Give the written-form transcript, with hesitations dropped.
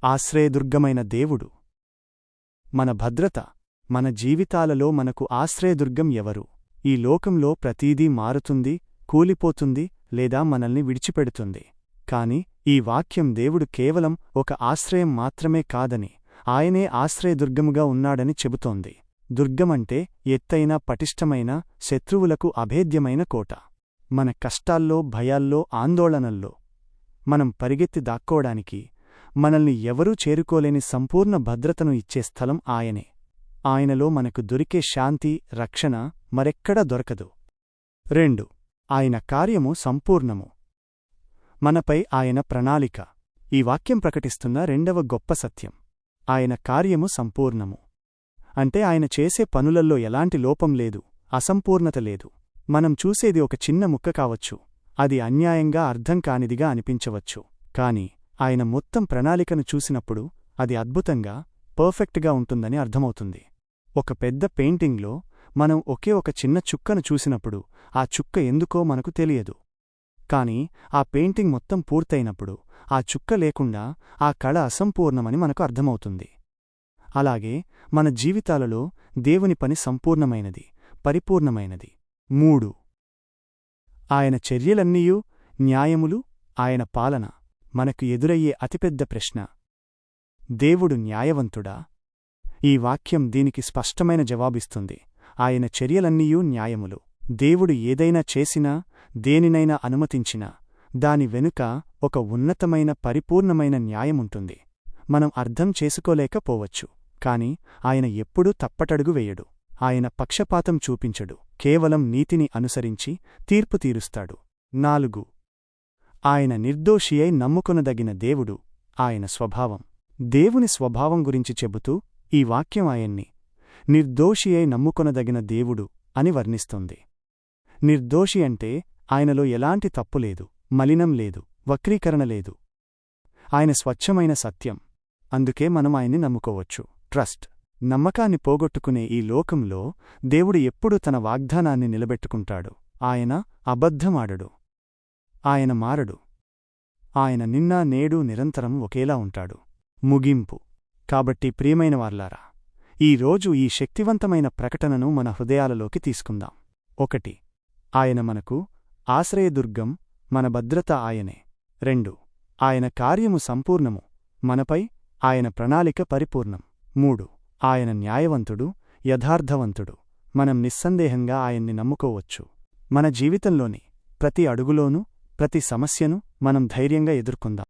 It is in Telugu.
ఆశ్రయదుర్గమైన దేవుడు. మన భద్రత, మన జీవితాలలో మనకు ఆశ్రయదుర్గం ఎవరు? ఈ లోకంలో ప్రతీదీ మారుతుంది, కూలిపోతుంది లేదా మనల్ని విడిచిపెడుతుంది. కాని ఈ వాక్యం దేవుడు కేవలం ఒక ఆశ్రయం మాత్రమే కాదని, ఆయనే ఆశ్రయదుర్గముగా ఉన్నాడని చెబుతోంది. దుర్గమంటే ఎత్తైన పటిష్టమైన, శత్రువులకు అభేద్యమైన కోట. మన కష్టాల్లో, భయాల్లో, ఆందోళనల్లో మనం పరిగెత్తి దాక్కోడానికి, మనల్ని ఎవరూ చేరుకోలేని సంపూర్ణ భద్రతను ఇచ్చే స్థలం ఆయనే. ఆయనలో మనకు దొరికే శాంతి, రక్షణ మరెక్కడా దొరకదు. 2. ఆయన కార్యము సంపూర్ణము. మనపై ఆయన ప్రణాళిక. ఈ వాక్యం ప్రకటిస్తున్న రెండవ గొప్ప సత్యం. ఆయన కార్యము సంపూర్ణము. అంటే ఆయన చేసే పనులల్లో ఎలాంటి లోపం లేదు, అసంపూర్ణత లేదు. మనం చూసేది ఒక చిన్న ముక్క కావచ్చు, అది అన్యాయంగా అర్థం కానిదిగా అనిపించవచ్చు. కాని ఆయన మొత్తం ప్రణాళికను చూసినప్పుడు అది అద్భుతంగా, పర్ఫెక్ట్గా ఉంటుందని అర్థమవుతుంది. ఒక పెద్ద పెయింటింగ్లో మనం ఒకే ఒక చిన్న చుక్కను చూసినప్పుడు ఆ చుక్క ఎందుకో మనకు తెలియదు. కాని ఆ పెయింటింగ్ మొత్తం పూర్తయినప్పుడు ఆ చుక్క లేకుండా ఆ కళ అసంపూర్ణమని మనకు అర్థమవుతుంది. అలాగే మన జీవితాలలో దేవుని పని సంపూర్ణమైనది, పరిపూర్ణమైనది. 3. ఆయన చర్యలన్నీయూ న్యాయములు. ఆయన పాలన మనకు ఎదురయ్యే అతిపెద్ద ప్రశ్న: దేవుడు న్యాయవంతుడా? ఈ వాక్యం దీనికి స్పష్టమైన జవాబిస్తుంది. ఆయన చర్యలన్నీయూ న్యాయములు. దేవుడు ఏదైనా చేసినా, దేనినైనా అనుమతించినా దాని వెనుక ఒక ఉన్నతమైన, పరిపూర్ణమైన న్యాయముంటుంది. మనం అర్థం చేసుకోలేకపోవచ్చు, కాని ఆయన ఎప్పుడూ తప్పటడుగు వేయడు. ఆయన పక్షపాతం చూపించడు, కేవలం నీతిని అనుసరించి తీర్పు తీరుస్తాడు. 4. ఆయన నిర్దోషియై నమ్ముకొనదగిన దేవుడు. ఆయన స్వభావం. దేవుని స్వభావం గురించి చెబుతూ ఈ వాక్యం ఆయన్ని నిర్దోషియై నమ్ముకొనదగిన దేవుడు అని వర్ణిస్తుంది. నిర్దోషి అంటే ఆయనలో ఎలాంటి తప్పులేదు, మలినం లేదు, వక్రీకరణ లేదు. ఆయన స్వచ్ఛమైన సత్యం. అందుకే మనం ఆయన్ని నమ్ముకోవచ్చు. ట్రస్ట్. నమ్మకాన్ని పోగొట్టుకునే ఈ లోకంలో దేవుడు ఎప్పుడూ తన వాగ్దానాన్ని నిలబెట్టుకుంటాడు. ఆయన అబద్ధమాడడు. ఆయన మారడు. ఆయన నిన్న, నేడు, నిరంతరం ఒకేలా ఉంటాడు. ముగింపు. కాబట్టి ప్రియమైనవార్లారా, ఈరోజు ఈ శక్తివంతమైన ప్రకటనను మన హృదయాలలోకి తీసుకుందాం. 1. ఆయన మనకు ఆశ్రయదుర్గం, మన భద్రత ఆయనే. 2. ఆయన కార్యము సంపూర్ణము, మనపై ఆయన ప్రణాళిక పరిపూర్ణం. 3. ఆయన న్యాయవంతుడు, యథార్థవంతుడు. మనం నిస్సందేహంగా ఆయన్ని నమ్ముకోవచ్చు. మన జీవితంలోని ప్రతి అడుగులోనూ, ప్రతి సమస్యను మనం ధైర్యంగా ఎదుర్కొందాం.